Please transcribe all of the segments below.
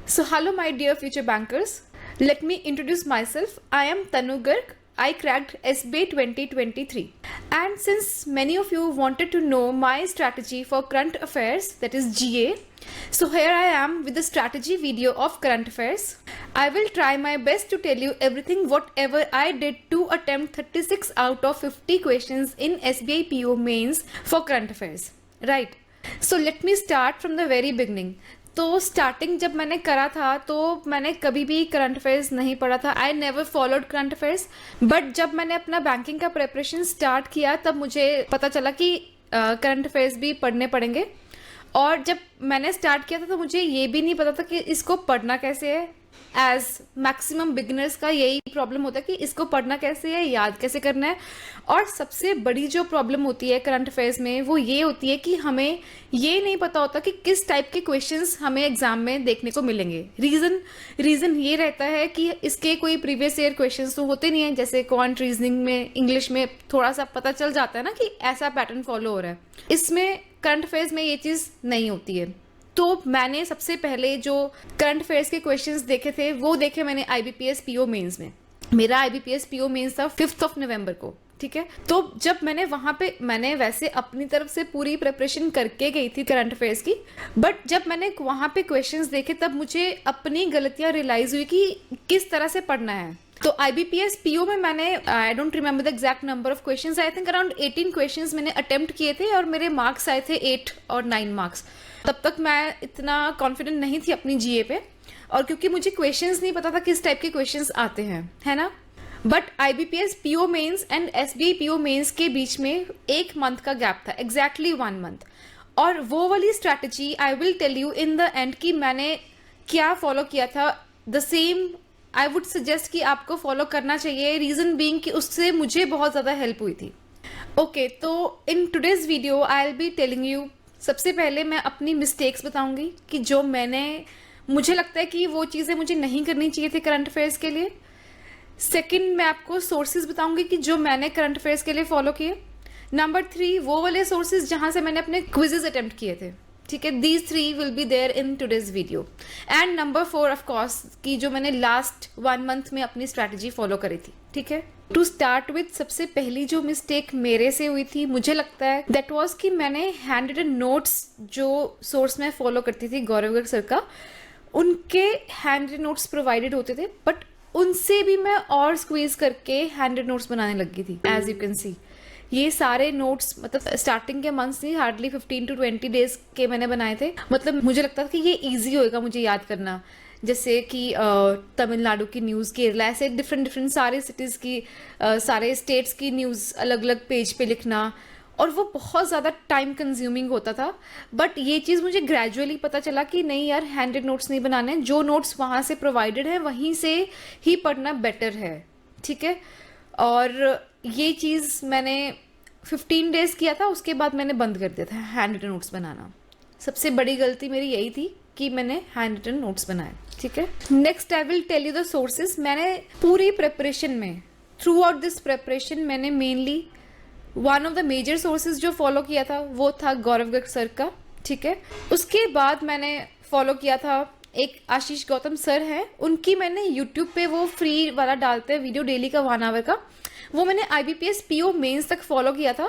So, hello, my dear future bankers. Let me introduce myself. I am Tanu Garg. I cracked SBA 2023. And since many of you wanted to know my strategy for current affairs, that is GA, so here I am with the strategy video of current affairs. I will try my best to tell you everything whatever I did to attempt 36 out of 50 questions in SBI PO mains for current affairs. Right. So let me start from the very beginning. तो starting जब मैंने करा था तो मैंने कभी भी current affairs नहीं पढ़ा था. I never followed current affairs. But जब मैंने अपना बैंकिंग का प्रिपरेशन स्टार्ट किया तब मुझे पता चला कि करंट अफेयर्स भी पढ़ने पड़ेंगे. और जब मैंने स्टार्ट किया था तो मुझे ये भी नहीं पता था कि इसको पढ़ना कैसे है. एज मैक्सिमम बिगिनर्स का यही प्रॉब्लम होता है कि इसको पढ़ना कैसे है, याद कैसे करना है. और सबसे बड़ी जो प्रॉब्लम होती है करंट अफेयर्स में वो ये होती है कि हमें ये नहीं पता होता कि किस टाइप के क्वेश्चंस हमें एग्जाम में देखने को मिलेंगे. रीज़न ये रहता है कि इसके कोई प्रीवियस ईयर क्वेश्चंस तो होते नहीं है. जैसे क्वांट रीजनिंग में इंग्लिश में थोड़ा सा पता चल जाता है ना कि ऐसा पैटर्न फॉलो हो रहा है. इसमें करंट अफेयर्स में ये चीज़ नहीं होती है. तो मैंने सबसे पहले जो करंट अफेयर्स के क्वेश्चंस देखे थे वो देखे मैंने IBPS PO मेंस में. मेरा IBPS PO मेंस था 5 नवंबर को. ठीक है. तो जब मैंने वहां पे मैंने वैसे अपनी तरफ से पूरी प्रिपरेशन करके गई थी करंट अफेयर्स की. बट जब मैंने वहां पे क्वेश्चंस देखे तब मुझे अपनी गलतियां रियलाइज हुई कि किस तरह से पढ़ना है. तो IBPS PO में मैंने I don't remember the exact number of questions. I think around 18 questions मैंने अटेम्प्ट किए थे और मेरे मार्क्स आए थे 8 और 9 मार्क्स. तब तक मैं इतना कॉन्फिडेंट नहीं थी अपनी GA पे. और क्योंकि मुझे क्वेश्चंस नहीं पता था किस टाइप के क्वेश्चंस आते हैं, है ना. But IBPS PO mains and SBI PO mains के बीच में 1 मंथ का गैप था, एग्जैक्टली 1 मंथ. और वो वाली strategy I will tell you in the end कि मैंने क्या फॉलो किया था. The same I would suggest कि आपको फॉलो करना चाहिए. रीजन बीइंग कि उससे मुझे बहुत ज़्यादा हेल्प हुई थी. ओके, तो इन today's video I will be telling you. सबसे पहले मैं अपनी मिस्टेक्स बताऊंगी कि जो मुझे लगता है कि वो चीज़ें मुझे नहीं करनी चाहिए थी करंट अफेयर्स के लिए. सेकंड, मैं आपको सोर्सेज बताऊंगी कि जो मैंने करंट अफेयर्स के लिए फॉलो किए. नंबर 3, वो वाले सोर्सेज जहां से मैंने अपने क्विजेज अटेम्प्ट किए थे. ठीक है. These 3 will be there in today's video. And number 4 of course कि जो मैंने लास्ट 1 मंथ में अपनी स्ट्रैटेजी फॉलो करी थी. ठीक है. टू स्टार्ट विथ, सबसे पहली जो मिस्टेक मेरे से हुई थी मुझे लगता है दैट वाज कि मैंने हैंड रिटन नोट्स जो सोर्स में फॉलो करती थी गौरव गर्ग सर का, उनके हैंड रिटन नोट्स प्रोवाइडेड होते थे. बट उनसे भी मैं और स्क्वीज करके हैंड रिटन नोट्स बनाने लगी थी. एज यू कैन सी ये सारे नोट्स मतलब स्टार्टिंग के मंथ्स नहीं, हार्डली 15 to 20 डेज के मैंने बनाए थे. मतलब मुझे लगता था कि ये ईजी होएगा मुझे याद करना. जैसे कि तमिलनाडु की न्यूज़, केरला, ऐसे डिफरेंट सारे सिटीज़ की सारे स्टेट्स की न्यूज़ अलग अलग पेज पे लिखना. और वो बहुत ज़्यादा टाइम कंज्यूमिंग होता था. बट ये चीज़ मुझे ग्रेजुअली पता चला कि नहीं यार, हैंडेड नोट्स नहीं बनाने. जो नोट्स वहाँ से प्रोवाइडेड है वहीं से ही पढ़ना बेटर है. ठीक है. और ये चीज़ मैंने 15 डेज किया था, उसके बाद मैंने बंद कर दिया था हैंड रिटन नोट्स बनाना. सबसे बड़ी गलती मेरी यही थी कि मैंने हैंड रिटन नोट्स बनाए. ठीक है. Next I will tell you the sources. मैंने पूरी प्रिपरेशन में, थ्रू आउट दिस प्रिपरेशन, मैंने mainly one of the major sources जो फॉलो किया था वो था गौरव गर्ग सर का. ठीक है. उसके बाद मैंने फॉलो किया था एक आशीष गौतम सर हैं, उनकी मैंने यूट्यूब पे वो फ्री वाला डालते हैं वीडियो डेली का 1 आवर का, वो मैंने IBPS PO मेंस तक फॉलो किया था.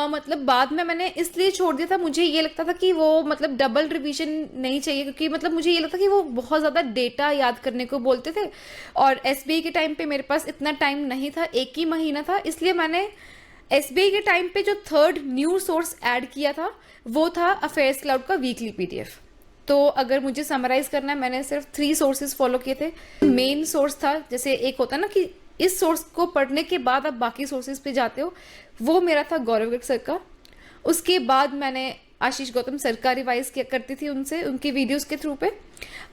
मतलब बाद में मैंने इसलिए छोड़ दिया था, मुझे ये लगता था कि वो मतलब डबल रिवीजन नहीं चाहिए, क्योंकि मतलब मुझे ये लगता कि वो बहुत ज़्यादा डेटा याद करने को बोलते थे. और SBI के टाइम पे मेरे पास इतना टाइम नहीं था, 1 ही महीना था. इसलिए मैंने SBI के टाइम पे जो थर्ड न्यू सोर्स ऐड किया था वो था अफेयर्स क्लाउड का वीकली PDF. तो अगर मुझे समराइज करना है, मैंने सिर्फ 3 सोर्सेज फॉलो किए थे. मेन सोर्स था, जैसे एक होता ना कि इस सोर्स को पढ़ने के बाद आप बाकी सोर्सेज पे जाते हो, वो मेरा था गौरव गर्ग सर का. उसके बाद मैंने आशीष गौतम सर का रिवाइज किया करती थी उनसे, उनकी वीडियोस के थ्रू पे.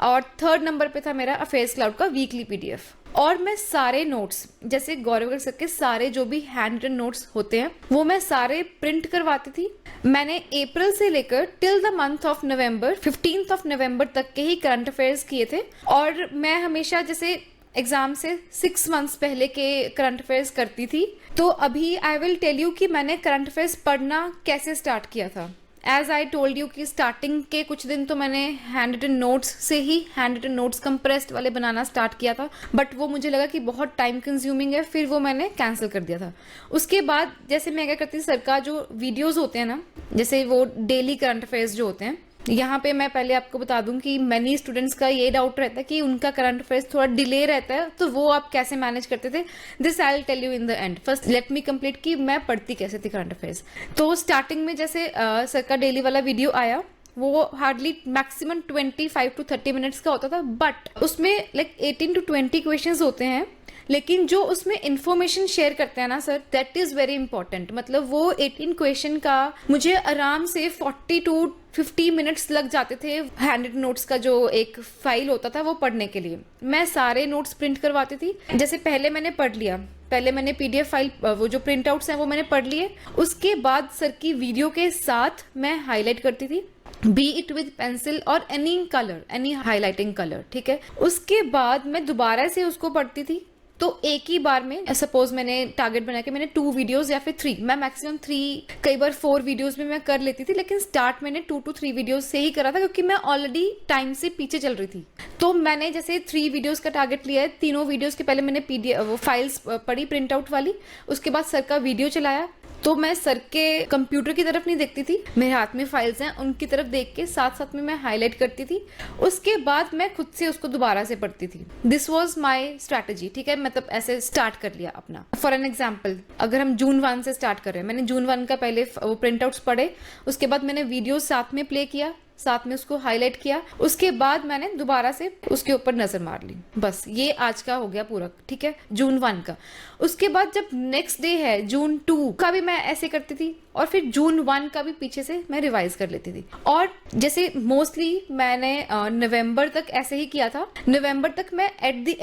और थर्ड नंबर पे था मेरा अफेयर्स क्लाउड का वीकली PDF. और मैं सारे नोट्स, जैसे गौरव गर्ग सर के सारे जो भी हैंड रिटन नोट्स होते हैं वो मैं सारे प्रिंट करवाती थी. मैंने अप्रैल से लेकर till the month of November, 15 नवंबर तक के ही करंट अफेयर्स किए थे. और मैं हमेशा जैसे एग्जाम से 6 मंथ्स पहले के करंट अफेयर्स करती थी. तो अभी आई विल टेल यू कि मैंने करंट अफेयर्स पढ़ना कैसे स्टार्ट किया था. एज आई टोल्ड यू कि स्टार्टिंग के कुछ दिन तो मैंने हैंड रिटन नोट्स से ही हैंड रिटन नोट्स कंप्रेस्ड वाले बनाना स्टार्ट किया था, बट वो मुझे लगा कि बहुत टाइम कंज्यूमिंग है, फिर वो मैंने कैंसिल कर दिया था। उसके बाद जैसे मैं क्या करती थी, सर का जो वीडियोस होते हैं ना, जैसे वो डेली करंट अफेयर्स जो होते हैं, यहाँ पे मैं पहले आपको बता दूं कि मैनी स्टूडेंट्स का ये डाउट रहता है कि उनका करंट अफेयर्स थोड़ा डिले रहता है, तो वो आप कैसे मैनेज करते थे, this I will tell you in the end. First let me complete कि मैं पढ़ती कैसे थी करंट अफेयर्स। तो स्टार्टिंग में जैसे सर का डेली वाला वीडियो आया, वो हार्डली मैक्सिमम 25 to 30 मिनट्स का होता था, बट उसमें लाइक 18 to 20 क्वेश्चंस होते हैं, लेकिन जो उसमें इंफॉर्मेशन शेयर करते हैं ना sir, that is very important. मतलब वो 18 क्वेश्चन का मुझे आराम से 40 to 50 मिनट्स लग जाते थे। हैंड नोट्स का जो एक फाइल होता था वो पढ़ने के लिए, मैं सारे नोट्स प्रिंट करवाती थी। जैसे पहले मैंने पढ़ लिया, पहले मैंने पीडीएफ फाइल, वो जो प्रिंट आउट्स हैं वो मैंने पढ़ लिए, उसके बाद सर की वीडियो के साथ मैं हाईलाइट करती थी, बी इट विद पेंसिल और any colour, any highlighting colour, ठीक है। उसके बाद मैं दोबारा से उसको पढ़ती थी। तो एक ही बार में, सपोज मैंने टारगेट बना के मैंने 2 वीडियोस या फिर 3, मैं मैक्सिमम 3, कई बार 4 वीडियोस में मैं कर लेती थी, लेकिन स्टार्ट मैंने 2 to 3 वीडियोस से ही करा था, क्योंकि मैं ऑलरेडी टाइम से पीछे चल रही थी। तो मैंने जैसे 3 वीडियोस का टारगेट लिया है, तीनों वीडियोस के पहले मैंने पीडीएफ वो फाइल्स पढ़ी प्रिंट आउट वाली, उसके बाद सर का वीडियो चलाया। तो मैं सर के कंप्यूटर की तरफ नहीं देखती थी, मेरे हाथ में फाइल्स हैं उनकी तरफ देख के साथ साथ में मैं हाईलाइट करती थी। उसके बाद मैं खुद से उसको दोबारा से पढ़ती थी। दिस वाज माय स्ट्रैटेजी, ठीक है। मतलब ऐसे स्टार्ट कर लिया अपना। फॉर एन एग्जांपल, अगर हम जून 1 से स्टार्ट कर रहे हैं, मैंने जून 1 का पहले वो प्रिंट आउट्स पढ़े, उसके बाद मैंने वीडियो साथ में प्ले किया, साथ में उसको हाईलाइट किया, उसके बाद मैंने दोबारा से उसके ऊपर नजर मार ली। बस ये आज का हो गया पूरा, ठीक है, जून 1 का। उसके बाद जब नेक्स्ट डे है जून 2 का भी मैं ऐसे करती थी, और फिर जून 1 का भी पीछे से मैं रिवाइज कर लेती थी। और जैसे मोस्टली मैंने नवंबर तक ऐसे ही किया था। नवंबर तक मैं at the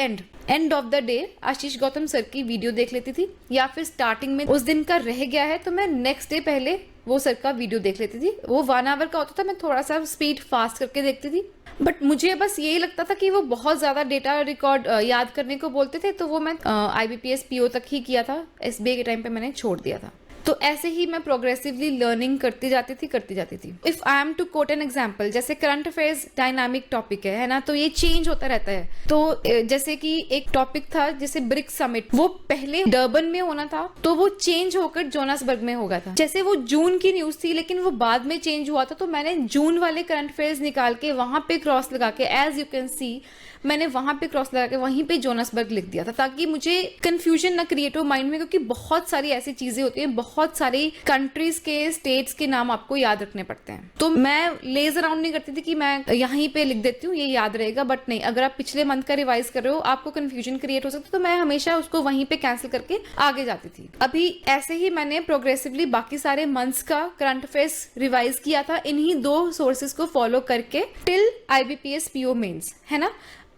end of the day Ashish Gautam sir की वीडियो देख लेती थी, या फिर स्टार्टिंग में उस दिन का रह गया है तो मैं नेक्स्ट डे पहले वो सर का वीडियो देख लेती थी। वो 1 आवर का होता था, मैं थोड़ा सा स्पीड फास्ट करके देखती थी, बट मुझे बस यही लगता था कि वो बहुत ज्यादा डेटा रिकॉर्ड याद करने को बोलते थे, तो वो मैं IBPS PO तक ही किया था। SBA के टाइम पे मैंने छोड़ दिया था। तो ऐसे ही मैं प्रोग्रेसिवली लर्निंग करती जाती थी। If I am to quote an example, जैसे करंट अफेयर्स डायनामिक टॉपिक है ना, तो ये चेंज होता रहता है। तो जैसे कि एक टॉपिक था जैसे ब्रिक्स समिट, वो पहले डर्बन में होना था, तो वो चेंज होकर जोनासबर्ग में होगा था। जैसे वो जून की न्यूज थी, लेकिन वो बाद में चेंज हुआ था, तो मैंने जून वाले करंट अफेयर्स निकाल के वहां पे क्रॉस लगा के, एज यू कैन सी, मैंने वहां पे क्रॉस लगा के वहीं पे जोनासबर्ग लिख दिया था, ताकि मुझे कंफ्यूजन ना क्रिएट हो माइंड में, क्योंकि बहुत सारी ऐसी चीजें होती हैं, बहुत सारी कंट्रीज के, स्टेट्स के नाम आपको याद रखने पड़ते हैं। तो मैं लेज अराउंड नहीं करती थी कि मैं यहीं पे लिख देती हूँ ये याद रहेगा, बट नहीं, अगर आप पिछले मंथ का रिवाइज कर रहे हो, आपको कंफ्यूजन क्रिएट हो सकता है, तो मैं हमेशा उसको वहीं पे कैंसिल करके आगे जाती थी। अभी ऐसे ही मैंने प्रोग्रेसिवली बाकी सारे मंथ्स का करंट अफेयर्स रिवाइज किया था, इन्हीं 2 सोर्सेज को फॉलो करके टिल IBPS PO मेंस, है ना।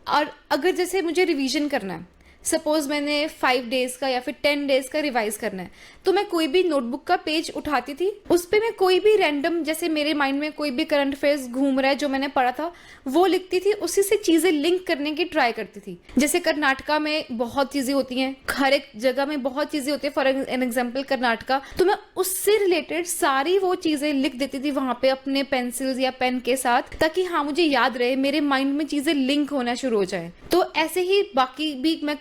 और अगर जैसे मुझे रिवीजन करना है, सपोज मैंने 5 डेज का या फिर 10 डेज का रिवाइज करना है, तो मैं कोई भी नोटबुक का पेज उठाती थी, उस पे मैं कोई भी रैंडम, जैसे मेरे माइंड में कोई भी करंट अफेयर्स घूम रहा है जो मैंने पढ़ा था, वो लिखती थी, उसी से चीजें लिंक करने की ट्राई करती थी। जैसे कर्नाटका में बहुत चीजें होती हैं, हर एक जगह में बहुत चीजें होती है, फॉर एन एग्जाम्पल कर्नाटका, तो मैं उससे रिलेटेड सारी वो चीजें लिख देती थी वहां पे अपने पेंसिल्स या पेन के साथ, ताकि हाँ मुझे याद रहे, मेरे माइंड में चीजें लिंक होना शुरू हो जाए। तो ऐसे ही बाकी भी मैं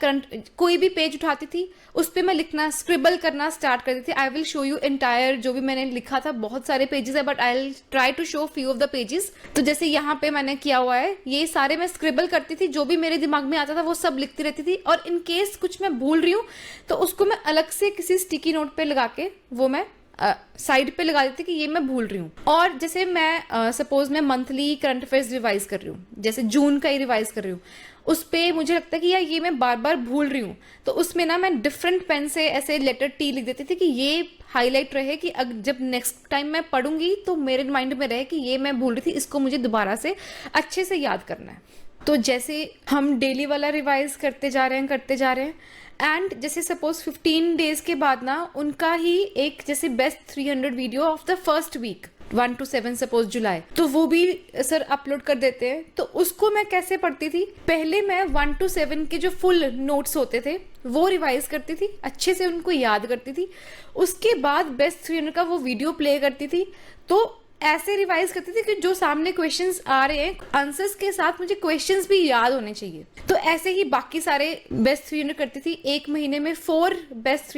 कोई भी पेज उठाती थी, उस पे मैं लिखना, स्क्रिबल करना स्टार्ट करती थी। I will show you entire जो भी मैंने लिखा था, बहुत सारे पेजेस है, but I will try to show few of the pages. तो जैसे यहाँ पे मैंने किया हुआ है, ये सारे मैं स्क्रिबल करती थी, जो भी मेरे दिमाग में आता था वो सब लिखती रहती थी, और इन केस कुछ मैं भूल रही हूँ तो उसको मैं अलग से किसी स्टिकी नोट पे लगा के वो मैं साइड पे लगा देती कि ये मैं भूल रही हूँ। और जैसे मैं सपोज मैं मंथली करंट अफेयर्स रिवाइज कर रही हूँ, जैसे जून का ही रिवाइज कर रही हूँ, उस पे मुझे लगता है कि यार ये मैं बार बार भूल रही हूँ, तो उसमें ना मैं डिफरेंट पेन से ऐसे लेटर T लिख देती थी कि ये हाईलाइट रहे कि जब नेक्स्ट टाइम मैं पढ़ूंगी तो मेरे माइंड में रहे कि ये मैं भूल रही थी, इसको मुझे दोबारा से अच्छे से याद करना है। तो जैसे हम डेली वाला रिवाइज करते जा रहे हैं, एंड जैसे सपोज 15 डेज के बाद ना उनका ही एक जैसे best 300 video of the first week 1 to 7 suppose जुलाई, तो वो भी सर अपलोड कर देते हैं। तो उसको मैं कैसे पढ़ती थी, पहले मैं 1 to 7 के जो फुल नोट्स होते थे वो रिवाइज करती थी, अच्छे से उनको याद करती थी, उसके बाद बेस्ट 300 का वो वीडियो प्ले करती थी। तो ऐसे रिवाइज करती थी कि जो सामने क्वेश्चंस आ रहे हैं आंसर्स के साथ मुझे क्वेश्चंस भी याद होने चाहिए। तो ऐसे ही बाकी सारे बेस्ट 300 करती थी। एक महीने में 4 बेस्ट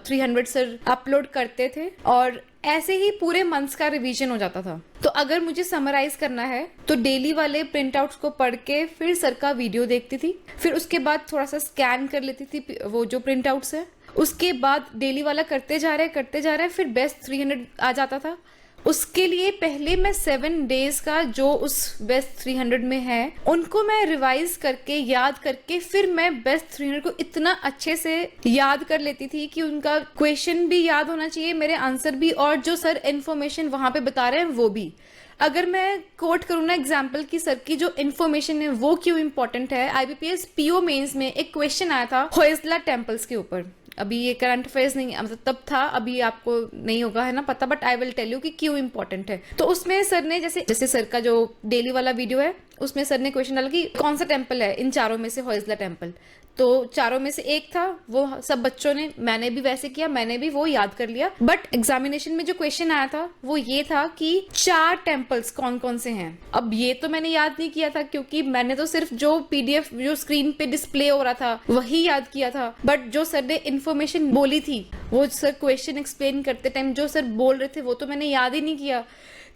300 सर अपलोड करते थे और ऐसे ही पूरे मंथ्स का रिवीजन हो जाता था। तो अगर मुझे समराइज करना है तो डेली वाले प्रिंट आउट्स को पढ़ के फिर सर का वीडियो देखती थी, फिर उसके बाद थोड़ा सा स्कैन कर लेती थी वो जो प्रिंट आउट्स है, उसके बाद डेली वाला करते जा रहे फिर बेस्ट 300 आ जाता था। उसके लिए पहले मैं 7 डेज का जो उस बेस्ट 300 में है उनको मैं रिवाइज करके याद करके फिर मैं बेस्ट 300 को इतना अच्छे से याद कर लेती थी कि उनका क्वेश्चन भी याद होना चाहिए, मेरे आंसर भी, और जो सर इन्फॉर्मेशन वहां पे बता रहे हैं वो भी। अगर मैं कोट करूँ ना एग्जाम्पल की सर की जो इन्फॉर्मेशन है वो क्यों इंपॉर्टेंट है, IBPS PO मेंस में एक क्वेश्चन आया था होयसला टेम्पल्स के ऊपर। अभी ये करंट अफेयर्स नहीं, मतलब तब था, अभी आपको नहीं होगा है ना पता, but I will tell you कि क्यों इंपॉर्टेंट है। तो उसमें सर ने जैसे सर का जो डेली वाला वीडियो है उसमें सर ने क्वेश्चन डाला कि कौन सा टेम्पल है इन चारों में से होयसला टेम्पल। तो चारों में से एक था, वो सब बच्चों ने, मैंने भी वैसे किया, मैंने भी वो याद कर लिया। बट एग्जामिनेशन में जो क्वेश्चन आया था वो ये था कि 4 टेम्पल्स कौन कौन से हैं। अब ये तो मैंने याद नहीं किया था क्योंकि मैंने तो सिर्फ जो PDF जो स्क्रीन पे डिस्प्ले हो रहा था वही याद किया था। बट जो सर ने इन्फॉर्मेशन बोली थी, वो सर क्वेश्चन एक्सप्लेन करते टाइम जो सर बोल रहे थे वो तो मैंने याद ही नहीं किया।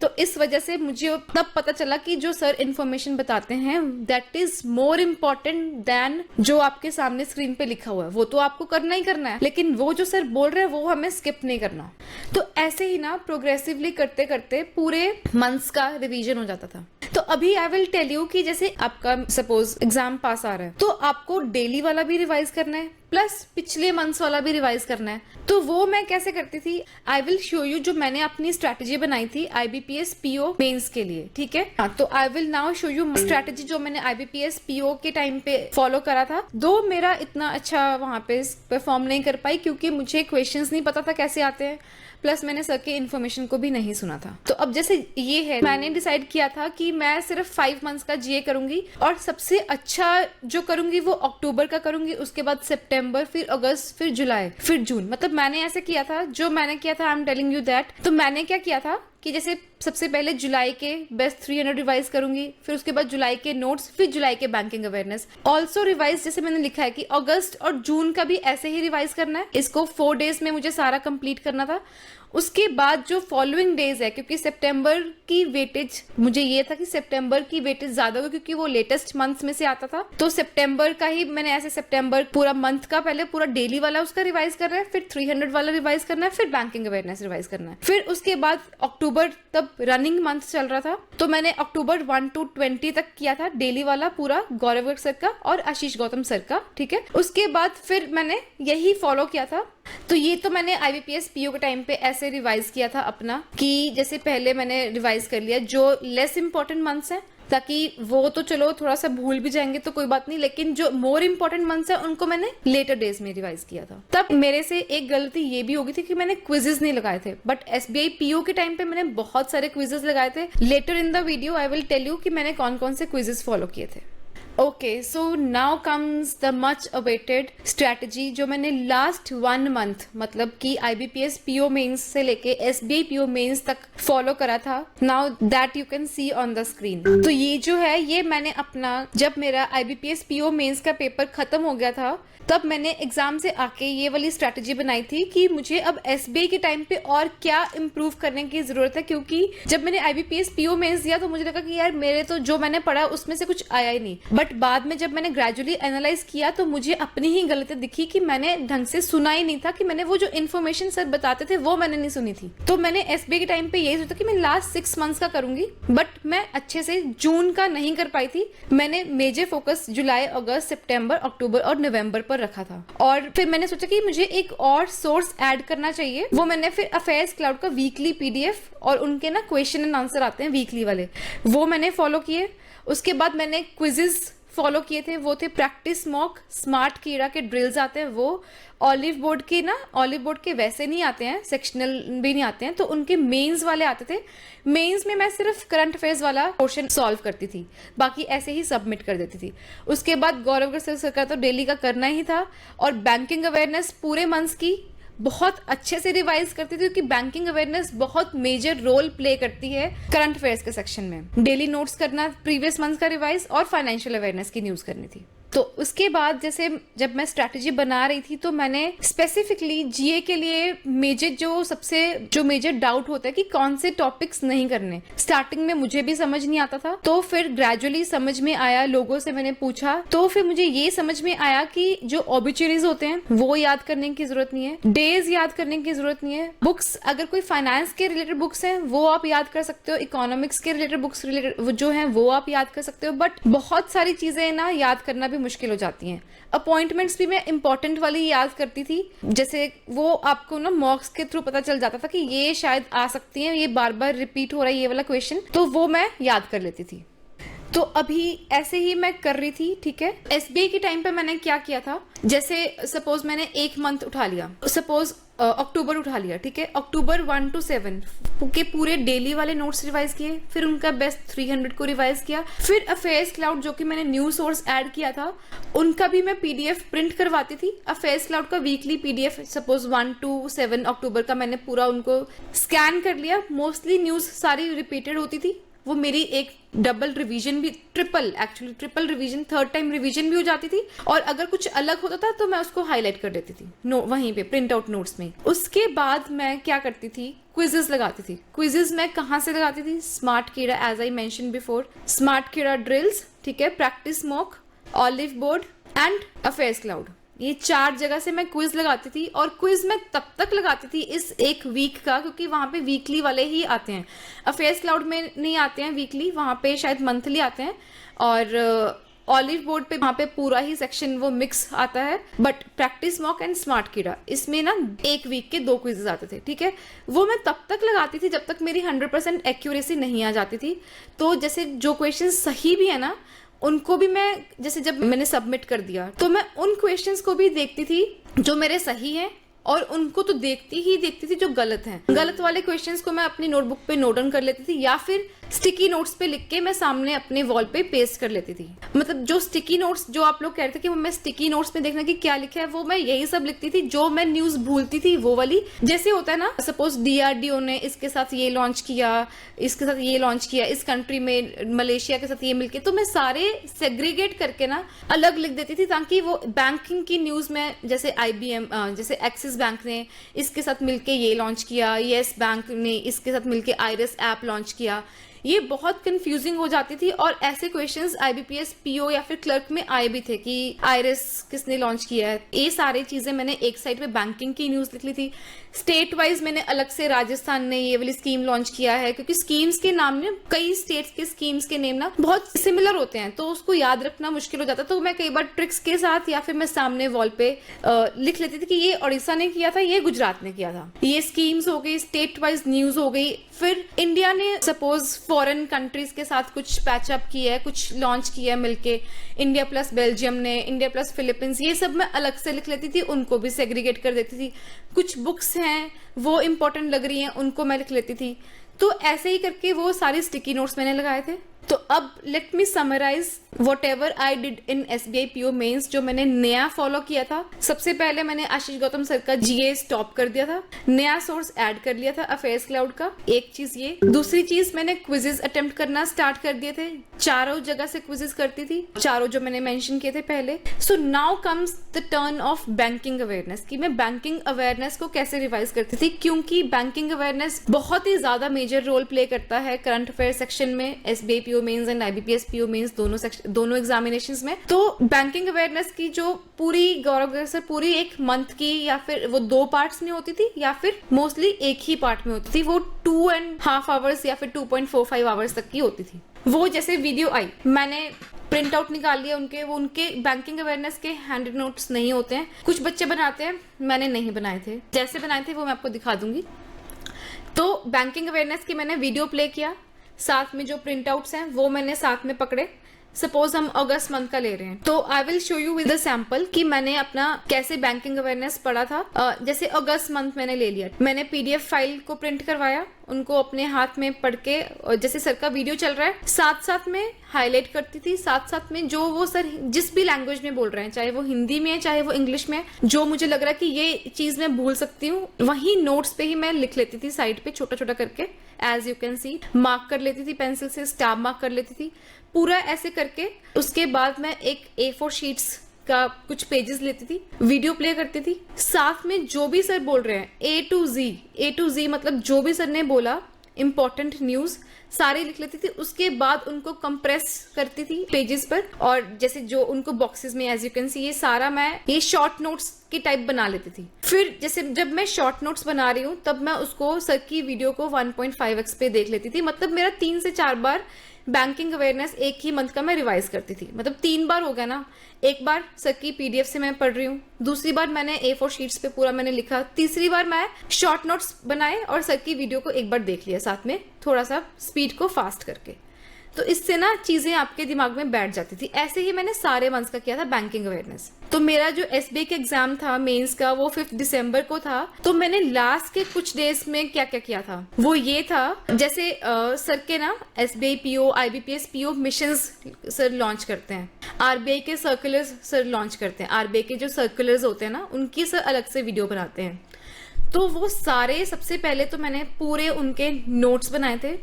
तो इस वजह से मुझे तब पता चला कि जो सर इन्फॉर्मेशन बताते हैं that is more important then जो आपके सामने स्क्रीन पे लिखा हुआ है। वो तो आपको करना ही करना है, लेकिन वो जो सर बोल रहे हैं वो हमें स्किप नहीं करना। तो ऐसे ही ना प्रोग्रेसिवली करते करते पूरे मंथ्स का रिवीजन हो जाता था। तो अभी आई विल टेल यू कि जैसे आपका सपोज एग्जाम पास आ रहा है तो आपको डेली वाला भी रिवाइज करना है प्लस पिछले मंथ्स वाला भी रिवाइज करना है। तो वो मैं कैसे करती थी, आई विल शो यू जो मैंने अपनी स्ट्रैटेजी बनाई थी IBPS PO मेंस के लिए, ठीक है। तो I will now show you strategy जो मैंने IBPS PO के टाइम पे फॉलो करा था। दो मेरा इतना अच्छा वहां पे परफॉर्म नहीं कर पाई क्योंकि मुझे क्वेश्चंस नहीं पता था कैसे आते हैं, प्लस मैंने सर के इन्फॉर्मेशन को भी नहीं सुना था। तो अब जैसे ये है, मैंने डिसाइड किया था कि मैं सिर्फ 5 मंथ्स का GA करूंगी और सबसे अच्छा जो करूंगी वो अक्टूबर का करूंगी, उसके बाद सितंबर, फिर अगस्त, फिर जुलाई, फिर जून। मतलब मैंने ऐसे किया था, जो मैंने किया था I am telling you that. तो मैंने क्या किया था कि जैसे सबसे पहले जुलाई के बेस्ट 300 रिवाइज करूंगी, फिर उसके बाद जुलाई के नोट्स, फिर जुलाई के बैंकिंग अवेयरनेस ऑल्सो रिवाइज। जैसे मैंने लिखा है कि अगस्त और जून का भी ऐसे ही रिवाइज करना है, इसको 4 डेज में मुझे सारा कंप्लीट करना था। उसके बाद जो फॉलोइंग डेज है, क्योंकि सितंबर की वेटेज मुझे ये था कि सितंबर की वेटेज ज्यादा होगी क्योंकि वो लेटेस्ट मंथ्स में से आता था, तो सितंबर का ही मैंने ऐसे सितंबर पूरा मंथ का पहले पूरा डेली वाला उसका रिवाइज करना है, फिर 300 वाला रिवाइज करना है, फिर बैंकिंग अवेयरनेस रिवाइज करना है। फिर उसके बाद अक्टूबर, तब रनिंग मंथ चल रहा था, तो मैंने अक्टूबर 1 to 20 तक किया था डेली वाला पूरा, गौरव गर्ग सर का और आशीष गौतम सर का, ठीक है। उसके बाद फिर मैंने यही फॉलो किया था। तो ये तो मैंने IBPS PO के टाइम पे ऐसे रिवाइज किया था अपना, कि जैसे पहले मैंने रिवाइज कर लिया जो लेस इंपॉर्टेंट मंथ्स हैं, ताकि वो तो चलो थोड़ा सा भूल भी जाएंगे तो कोई बात नहीं, लेकिन जो मोर इंपॉर्टेंट मंथ्स है उनको मैंने लेटर डेज में रिवाइज किया था। तब मेरे से एक गलती ये भी हो गई थी कि मैंने क्विजेस नहीं लगाए थे, बट SBI PO के टाइम पे मैंने बहुत सारे क्विजेस लगाए थे। Later in the video I will tell you कि मैंने कौन कौन से क्विजेस फॉलो किए थे। Okay, so now comes the much awaited strategy जो मैंने लास्ट 1 मंथ, मतलब कि IBPS PO मेंस से लेके SBI PO मेंस तक फॉलो करा था। Now that you can C on the screen. तो ये जो है, ये मैंने अपना, जब मेरा IBPS PO मेंस का पेपर खत्म हो गया था तब मैंने एग्जाम से आके ये वाली स्ट्रैटेजी बनाई थी कि मुझे अब SBI के टाइम पे और क्या इम्प्रूव करने की जरूरत है, क्योंकि जब मैंने IBPS PO मेंस दिया तो मुझे लगा कि यार मेरे तो जो मैंने पढ़ा उसमें से कुछ आया ही नहीं। बट बाद में जब मैंने ग्रेजुअली एनालाइज किया तो मुझे अपनी ही गलती दिखी कि मैंने ढंग से सुना ही नहीं था, कि मैंने वो जो इन्फॉर्मेशन सर बताते थे वो मैंने नहीं सुनी थी। तो मैंने SBI के टाइम पे यही सोचा कि मैं लास्ट 6 मंथ्स का करूंगी, बट मैं अच्छे से जून का नहीं कर पाई थी। मैंने मेजर फोकस जुलाई, अगस्त, सितंबर, अक्टूबर और नवंबर पर रखा था। और फिर मैंने सोचा कि मुझे एक और सोर्स ऐड करना चाहिए। वो मैंने फिर अफेयर्स क्लाउड का वीकली PDF और उनके ना क्वेश्चन एंड आंसर आते हैं वीकली वाले, वो मैंने फॉलो किए। उसके बाद मैंने क्विजेस फॉलो किए थे, वो थे प्रैक्टिस मॉक, स्मार्ट कीड़ा के ड्रिल्स आते हैं वो, ऑलिव बोर्ड के वैसे नहीं आते हैं, सेक्शनल भी नहीं आते हैं, तो उनके मेंस वाले आते थे। मेंस में मैं सिर्फ करंट अफेयर्स वाला क्वेश्चन सॉल्व करती थी, बाकी ऐसे ही सबमिट कर देती थी। उसके बाद गौरव गर्ग सर का तो डेली का करना ही था, और बैंकिंग अवेयरनेस पूरे मंथ्स की बहुत अच्छे से रिवाइज करती थी, क्योंकि बैंकिंग अवेयरनेस बहुत मेजर रोल प्ले करती है करंट अफेयर्स के सेक्शन में। डेली नोट्स करना, प्रीवियस मंथ का रिवाइज और फाइनेंशियल अवेयरनेस की न्यूज करनी थी। तो उसके बाद जैसे जब मैं स्ट्रैटेजी बना रही थी तो मैंने स्पेसिफिकली जीए के लिए जो मेजर डाउट होता है कि कौन से टॉपिक्स नहीं करने, स्टार्टिंग में मुझे भी समझ नहीं आता था, तो फिर ग्रेजुअली समझ में आया, लोगों से मैंने पूछा, तो फिर मुझे ये समझ में आया कि जो ऑबिचुरीज होते हैं वो याद करने की जरूरत नहीं है, डेज याद करने की जरूरत नहीं है, बुक्स अगर कोई फाइनेंस के रिलेटेड बुक्स हैं वो आप याद कर सकते हो, इकोनॉमिक्स के रिलेटेड बुक्स रिलेटेड जो हैं वो आप याद कर सकते हो, बट बहुत सारी चीजें ना याद करना भी मुश्किल हो जाती हैं। अपॉइंटमेंट्स भी मैं इंपॉर्टेंट वाली याद करती थी, जैसे वो आपको ना मॉक्स के थ्रू पता चल जाता था कि ये शायद आ सकती है, ये बार बार रिपीट हो रहा है ये वाला क्वेश्चन, तो वो मैं याद कर लेती थी। तो अभी ऐसे ही मैं कर रही थी, ठीक है। एसबीआई के टाइम पे मैंने क्या किया था, जैसे सपोज मैंने एक मंथ उठा लिया, सपोज अक्टूबर उठा लिया, ठीक है। अक्टूबर 1 to 7 के पूरे डेली वाले नोट्स रिवाइज किए, फिर उनका बेस्ट 300 को रिवाइज किया, फिर अफेयर्स क्लाउड जो कि मैंने न्यूज सोर्स ऐड किया था उनका भी मैं पीडीएफ प्रिंट करवाती थी। अफेयर्स क्लाउड का वीकली पीडीएफ सपोज 1 to 7 अक्टूबर का मैंने पूरा उनको स्कैन कर लिया। मोस्टली न्यूज सारी रिपीटेड होती थी, वो मेरी एक डबल रिवीजन भी, triple revision, third time revision भी हो जाती थी, और अगर कुछ अलग होता था तो मैं उसको हाईलाइट कर देती थी वहीं पे प्रिंट आउट नोट्स में। उसके बाद मैं क्या करती थी, क्विजेस लगाती थी। क्विजेस मैं कहाँ से लगाती थी, Smartkeeda, as I mention before, Smartkeeda drills, ठीक है, practice mock, Oliveboard and affairs cloud, ये 4 जगह से मैं क्विज लगाती थी। और क्विज मैं तब तक लगाती थी इस एक वीक का, क्योंकि वहां पे वीकली वाले ही आते हैं, अफेयर्स क्लाउड में नहीं आते हैं वीकली, वहां पे शायद मंथली आते हैं, और ऑलिव बोर्ड पे वहां पे पूरा ही सेक्शन वो मिक्स आता है। But practice mock and smart कीड़ा इसमें ना एक वीक के 2 क्विजेस आते थे, ठीक है। वो मैं तब तक लगाती थी जब तक मेरी 100% एक्यूरेसी नहीं आ जाती थी। तो जैसे जो क्वेश्चन सही भी है ना, उनको भी मैं, जैसे जब मैंने सबमिट कर दिया तो मैं उन क्वेश्चंस को भी देखती थी जो मेरे सही हैं, और उनको तो देखती थी जो गलत हैं। गलत वाले क्वेश्चंस को मैं अपनी नोटबुक पे नोट डाउन कर लेती थी, या फिर स्टिकी नोट्स पे लिख के मैं सामने अपने वॉल पे पेस्ट कर लेती थी। मतलब जो स्टिकी नोट्स, जो आप लोग कह रहे थे कि मैं स्टिकी नोट्स में देखना कि क्या लिखा है, वो मैं यही सब लिखती थी, जो मैं न्यूज भूलती थी वो वाली। जैसे होता है ना, सपोज डीआरडीओ ने इसके साथ ये लॉन्च किया, इसके साथ ये लॉन्च किया, इस कंट्री में मलेशिया के साथ ये मिलके, तो मैं सारे सेग्रीगेट करके ना अलग लिख देती थी, ताकि वो बैंकिंग की न्यूज में, जैसे आईबीएम, जैसे एक्सिस बैंक ने इसके साथ मिलके ये लॉन्च किया, येस बैंक ने इसके साथ मिलके आइरिस ऐप लॉन्च किया, ये बहुत कंफ्यूजिंग हो जाती थी। और ऐसे क्वेश्चंस आईबीपीएस पीओ या फिर क्लर्क में आए भी थे कि आइरिस किसने लॉन्च किया है। ये सारी चीजें मैंने एक साइड पे बैंकिंग की न्यूज लिख ली थी। स्टेट वाइज मैंने अलग से राजस्थान ने ये वाली स्कीम लॉन्च किया है, क्योंकि स्कीम्स के नाम में कई स्टेट्स के स्कीम्स के नेम ना बहुत सिमिलर होते हैं, तो उसको याद रखना मुश्किल हो जाता है। तो मैं कई बार ट्रिक्स के साथ या फिर मैं सामने वॉल पे लिख लेती थी कि ये उड़ीसा ने किया था, ये गुजरात ने किया था। ये स्कीम्स हो गई, स्टेट वाइज न्यूज हो गई। फिर इंडिया ने सपोज फॉरेन कंट्रीज के साथ कुछ पैचअप किया है, कुछ लॉन्च किया है मिलके, इंडिया प्लस बेल्जियम ने, इंडिया प्लस फिलीपींस, ये सब मैं अलग से लिख लेती थी, उनको भी सेग्रीगेट कर देती थी। कुछ बुक्स हैं वो इंपॉर्टेंट लग रही हैं, उनको मैं लिख लेती थी। तो ऐसे ही करके वो सारे स्टिकी नोट्स मैंने लगाए थे। तो अब let me summarize whatever I did in SBI PO mains, जो मैंने नया फॉलो किया था। सबसे पहले मैंने आशीष गौतम सर का जीए स्टॉप कर दिया था, नया सोर्स ऐड कर लिया था अफेयर्स क्लाउड का, एक चीज ये। दूसरी चीज, मैंने क्विजेस अटेम्प्ट करना स्टार्ट कर दिए थे, चारों जगह से क्विजेस करती थी, चारों जो मैंने मेंशन किए थे पहले। सो now comes the turn off banking awareness, कि मैं बैंकिंग अवेयरनेस को कैसे रिवाइज करती थी, क्योंकि बैंकिंग अवेयरनेस बहुत ही ज्यादा मेजर रोल प्ले करता है करंट अफेयर सेक्शन में, SBI PO mains and IBPS PO mains दोनों एग्जामिनेशंस में। तो बैंकिंग अवेयरनेस की जो पूरी गौरव सर पूरी एक मंथ की, या फिर वो 2 पार्ट्स में होती थी, या फिर मोस्टली एक ही पार्ट में होती थी, वो 2.5 आवर्स या फिर 2.45 आवर्स तक की होती थी। वो जैसे वीडियो आई, मैंने प्रिंट आउट निकाल लिया उनके बैंकिंग अवेयरनेस के हैंड नोट्स नहीं होते हैं, कुछ बच्चे बनाते हैं, मैंने नहीं बनाए थे। जैसे बनाए थे वो मैं आपको दिखा दूंगी। तो बैंकिंग अवेयरनेस की मैंने वीडियो प्ले किया, साथ में जो प्रिंट आउट्स हैं वो मैंने साथ में पकड़े। सपोज हम अगस्त मंथ का ले रहे हैं, तो आई will show you with a sample कि मैंने अपना कैसे बैंकिंग अवेयरनेस पढ़ा था। जैसे अगस्त मंथ मैंने ले लिया, मैंने पीडीएफ फाइल को प्रिंट करवाया, उनको अपने हाथ में पढ़ के, और जैसे सर का वीडियो चल रहा है साथ साथ में हाईलाइट करती थी, साथ साथ में जो वो सर जिस भी लैंग्वेज में बोल रहे हैं, चाहे वो हिंदी में है चाहे वो इंग्लिश में, जो मुझे लग रहा है कि ये चीज मैं भूल सकती हूँ, वही नोट्स पे ही मैं लिख लेती थी साइड पे छोटा छोटा करके। As you can see mark कर लेती थी पेंसिल से, स्टार मार्क कर लेती थी पूरा ऐसे करके। उसके बाद मैं एक A4 शीट्स का कुछ पेजेस लेती थी, वीडियो प्ले करती थी, साथ में जो भी सर बोल रहे हैं A to Z मतलब जो भी सर ने बोला इंपॉर्टेंट न्यूज सारी लिख लेती थी। उसके बाद उनको कंप्रेस करती थी पेजेस पर, और जैसे जो उनको बॉक्सेस में एज यू कैन सी ये सारा मैं ये शॉर्ट नोट्स की टाइप बना लेती थी। फिर जैसे जब मैं शॉर्ट नोट्स बना रही हूँ तब मैं उसको सर की वीडियो को 1.5x पे देख लेती थी। मतलब मेरा 3 से 4 बार बैंकिंग अवेयरनेस एक ही मंथ का मैं रिवाइज करती थी। मतलब 3 बार हो गया ना, एक बार सर की PDF से मैं पढ़ रही हूँ, दूसरी बार मैंने A4 शीट्स पे पूरा मैंने लिखा, तीसरी बार मैं शॉर्ट नोट्स बनाए और सर की वीडियो को एक बार देख लिया साथ में, थोड़ा सा स्पीड को फास्ट करके। तो इससे ना चीजें आपके दिमाग में बैठ जाती थी। ऐसे ही मैंने सारे मंथ्स का किया था बैंकिंग अवेयरनेस। तो मेरा जो SBI का एग्जाम था मेंस का वो 5 दिसंबर को था। तो मैंने लास्ट के कुछ डेज में क्या क्या किया था वो ये था, जैसे सर के ना SBI PO IBPS PO missions sir launch करते हैं, RBI के सर्कुलर्स सर लॉन्च करते हैं, RBI के जो सर्कुलर्स होते हैं ना उनकी सर अलग से वीडियो बनाते हैं। तो वो सारे सबसे पहले तो मैंने पूरे उनके नोट्स बनाए थे,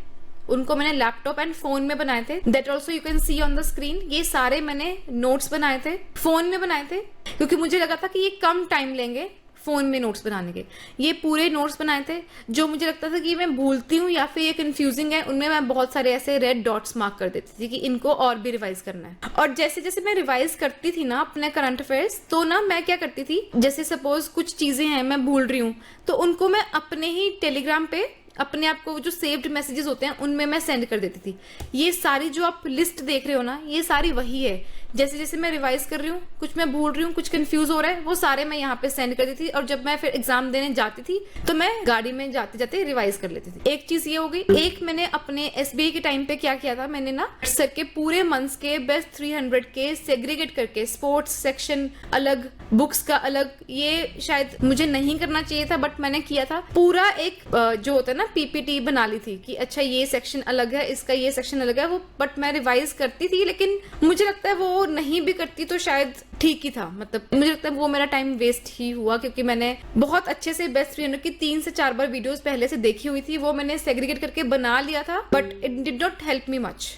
उनको मैंने लैपटॉप एंड फोन में बनाए थे। That also you can C on the screen. ये सारे मैंने नोट्स बनाए थे, फोन में बनाए थे, क्योंकि मुझे लगा था कि ये कम टाइम लेंगे फोन में नोट्स बनाने के। ये पूरे नोट्स बनाए थे जो मुझे लगता था कि मैं भूलती हूँ या फिर ये कंफ्यूजिंग है, उनमें मैं बहुत सारे ऐसे रेड डॉट्स मार्क कर देती थी कि इनको और भी रिवाइज करना है। और जैसे जैसे मैं रिवाइज करती थी ना अपने करंट अफेयर्स, तो ना मैं क्या करती थी, जैसे सपोज कुछ चीजें हैं मैं भूल रही हूँ तो उनको मैं अपने ही टेलीग्राम पे अपने आप को जो सेव्ड मैसेजेस होते हैं उनमें मैं सेंड कर देती थी। ये सारी जो आप लिस्ट देख रहे हो ना ये सारी वही है। जैसे जैसे मैं रिवाइज कर रही हूँ, कुछ मैं भूल रही हूँ, कुछ कंफ्यूज हो रहा है, वो सारे मैं यहाँ पे सेंड कर देती थी। और जब मैं फिर एग्जाम देने जाती थी तो मैं गाड़ी में जाते जाते रिवाइज कर लेती थी। एक चीज ये हो गई। एक मैंने अपने SBI के टाइम पे क्या किया था, मैंने ना सर के पूरे मंथ्स के बेस्ट 300 के सेग्रीगेट करके, स्पोर्ट्स सेक्शन अलग, बुक्स का अलग, ये शायद मुझे नहीं करना चाहिए था बट मैंने किया था। पूरा एक जो होता है ना PPT बना ली थी कि अच्छा ये सेक्शन अलग है, इसका ये सेक्शन अलग है, वो बट मैं रिवाइज करती थी। लेकिन मुझे लगता है वो नहीं भी करती तो शायद ठीक ही था। मतलब मुझे लगता है वो मेरा टाइम वेस्ट ही हुआ, क्योंकि मैंने बहुत अच्छे से बेस्ट 300 की 3 से 4 बार वीडियोस पहले से देखी हुई थी, वो मैंने सेग्रीगेट करके बना लिया था, but it did not help me much.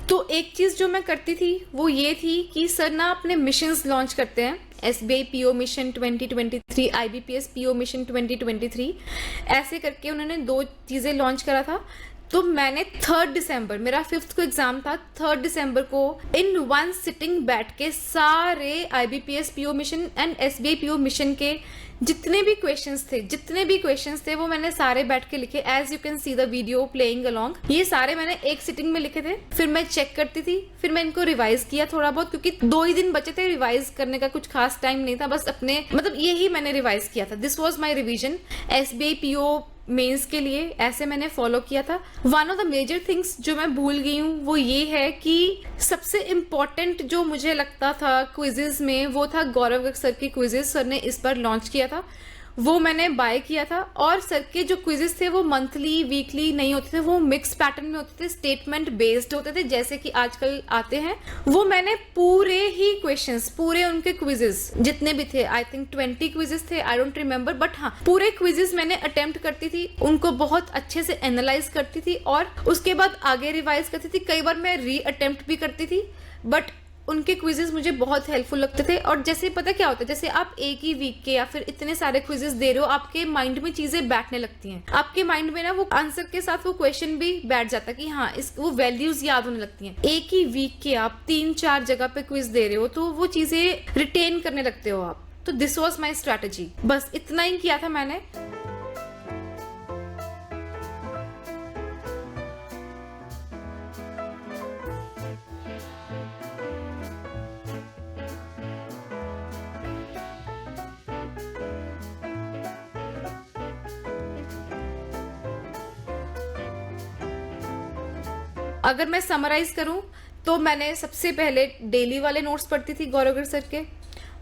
तो एक चीज जो मैं करती थी वो ये थी कि सर ना अपने मिशंस लॉन्च करते हैं, SBI PO mission 2023, IBPS PO mission 2023, ऐसे करके उन्होंने 2 चीजें लॉन्च करा था। तो मैंने 3 दिसंबर, मेरा 5th को एग्जाम था, 3 दिसंबर को इन वन सिटिंग बैठ के सारे IBPS PO mission and SBI PO mission के जितने भी क्वेश्चंस थे वो मैंने सारे बैठ के लिखे। As you can see the video playing along, ये सारे मैंने एक सिटिंग में लिखे थे। फिर मैं चेक करती थी, फिर मैं इनको रिवाइज किया थोड़ा बहुत, क्योंकि 2 ही दिन बचे थे, रिवाइज करने का कुछ खास टाइम नहीं था, बस अपने मतलब यही मैंने रिवाइज किया था। This was my revision SBI PO mains के लिए, ऐसे मैंने फॉलो किया था। One of the major things जो मैं भूल गई हूँ वो ये है कि सबसे इम्पोर्टेंट जो मुझे लगता था क्विजेज में वो था गौरव गर्ग सर की क्विजेज। सर ने इस बार लॉन्च किया था, वो मैंने बाय किया था। और सर के जो क्विजेस थे वो मंथली वीकली नहीं होते थे, वो मिक्स पैटर्न में होते थे, स्टेटमेंट बेस्ड होते थे जैसे कि आजकल आते हैं। वो मैंने पूरे ही क्वेश्चंस, पूरे उनके क्विजेस जितने भी थे, आई थिंक 20 क्विजेस थे, आई डोंट रिमेम्बर, बट हाँ पूरे क्विजेस मैंने अटेम्प्ट करती थी, उनको बहुत अच्छे से एनालाइज करती थी और उसके बाद आगे रिवाइज करती थी। कई बार मैं री अटेम्प्ट भी करती थी, बट उनके क्विजेस मुझे बहुत हेल्पफुल लगते थे। और जैसे पता क्या होता है, जैसे आप एक ही वीक के या फिर इतने सारे क्विजेस दे रहे हो, आपके माइंड में चीजें बैठने लगती हैं, आपके माइंड में ना वो आंसर के साथ वो क्वेश्चन भी बैठ जाता है कि हाँ वो वैल्यूज याद होने लगती हैं। एक ही वीक के आप 3-4 जगह पे क्विज दे रहे हो तो वो चीजें रिटेन करने लगते हो आप। तो दिस वॉज माई स्ट्रैटेजी, बस इतना ही किया था मैंने। अगर मैं समराइज करूं तो मैंने सबसे पहले डेली वाले नोट्स पढ़ती थी गौरव गर्ग सर के,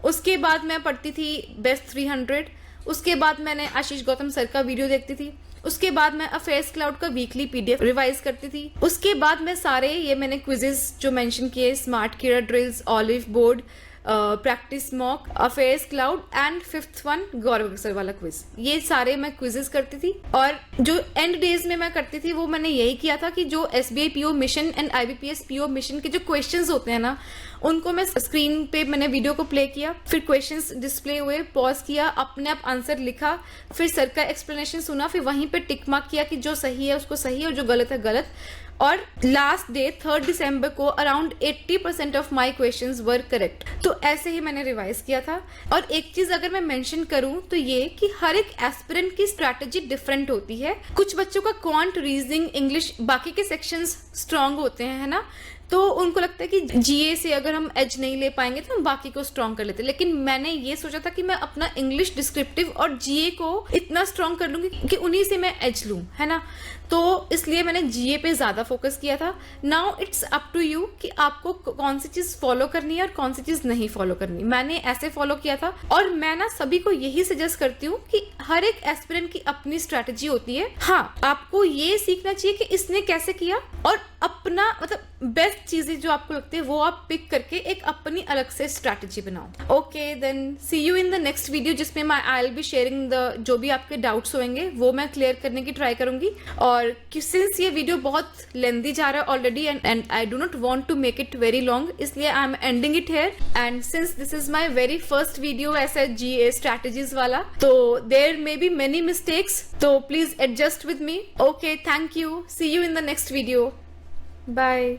उसके बाद मैं पढ़ती थी बेस्ट 300, उसके बाद मैंने आशीष गौतम सर का वीडियो देखती थी, उसके बाद मैं अफेयर्स क्लाउड का वीकली पीडीएफ रिवाइज करती थी। उसके बाद मैं सारे ये मैंने क्विजेस जो मेंशन किए, स्मार्ट किरा drills, olive board, practice mock, affairs cloud and fifth one Gaurav sir वाला क्विज, ये सारे मैं क्विजेस करती थी। और जो एंड डेज में मैं करती थी वो मैंने यही किया था कि जो SBI PO mission and IBPS PO mission के जो क्वेश्चंस होते हैं ना, उनको मैं स्क्रीन पे मैंने वीडियो को प्ले किया, फिर क्वेश्चंस डिस्प्ले हुए, पॉज किया, अपने आप आंसर लिखा, फिर सर का एक्सप्लेनेशन सुना, फिर वहीं पे टिक मार्क किया कि जो सही है उसको सही और जो गलत है गलत। और लास्ट डे 3 दिसंबर को around 80% of my questions were correct. तो ऐसे ही मैंने रिवाइज किया था। और एक चीज अगर मैं मेंशन करूं तो ये कि हर एक एस्पिरेंट की स्ट्रैटेजी डिफरेंट होती है। कुछ बच्चों का क्वांट, रीजनिंग, इंग्लिश, बाकी के सेक्शंस स्ट्रांग होते हैं, है ना, तो उनको लगता है कि जीए से अगर हम एज नहीं ले पाएंगे तो हम बाकी को स्ट्रॉन्ग कर लेते। लेकिन मैंने ये सोचा था कि मैं अपना इंग्लिश डिस्क्रिप्टिव और जीए को इतना स्ट्रॉन्ग कर लूंगी कि उन्हीं से मैं एज लूं, है ना। तो इसलिए मैंने जीए पे ज्यादा फोकस किया था। Now it's up to you कि आपको कौन सी चीज फॉलो करनी है और कौन सी चीज नहीं फॉलो करनी। मैंने ऐसे फॉलो किया था और मैं ना सभी को यही सजेस्ट करती हूँ कि हर एक एस्पिरेंट की अपनी स्ट्रैटेजी होती है। हाँ, आपको ये सीखना चाहिए कि इसने कैसे किया और अपना मतलब बेस्ट चीजें जो आपको लगती है वो आप पिक करके एक अपनी अलग से स्ट्रैटेजी बनाओ। Okay, then see you in the next video जिसमें मैं I will be sharing the जो भी आपके डाउट्स होंगे वो मैं क्लियर करने की ट्राई करूंगी। और सिंस ये वीडियो बहुत लेंदी जा रहा है already and I do not want to make it very long, इसलिए I am ending it here. And since this is my very first video ऐसे जीए स्ट्रैटेजीज वाला, तो there may be many mistakes, तो please adjust with me. Okay, thank you, see you in the next video, bye.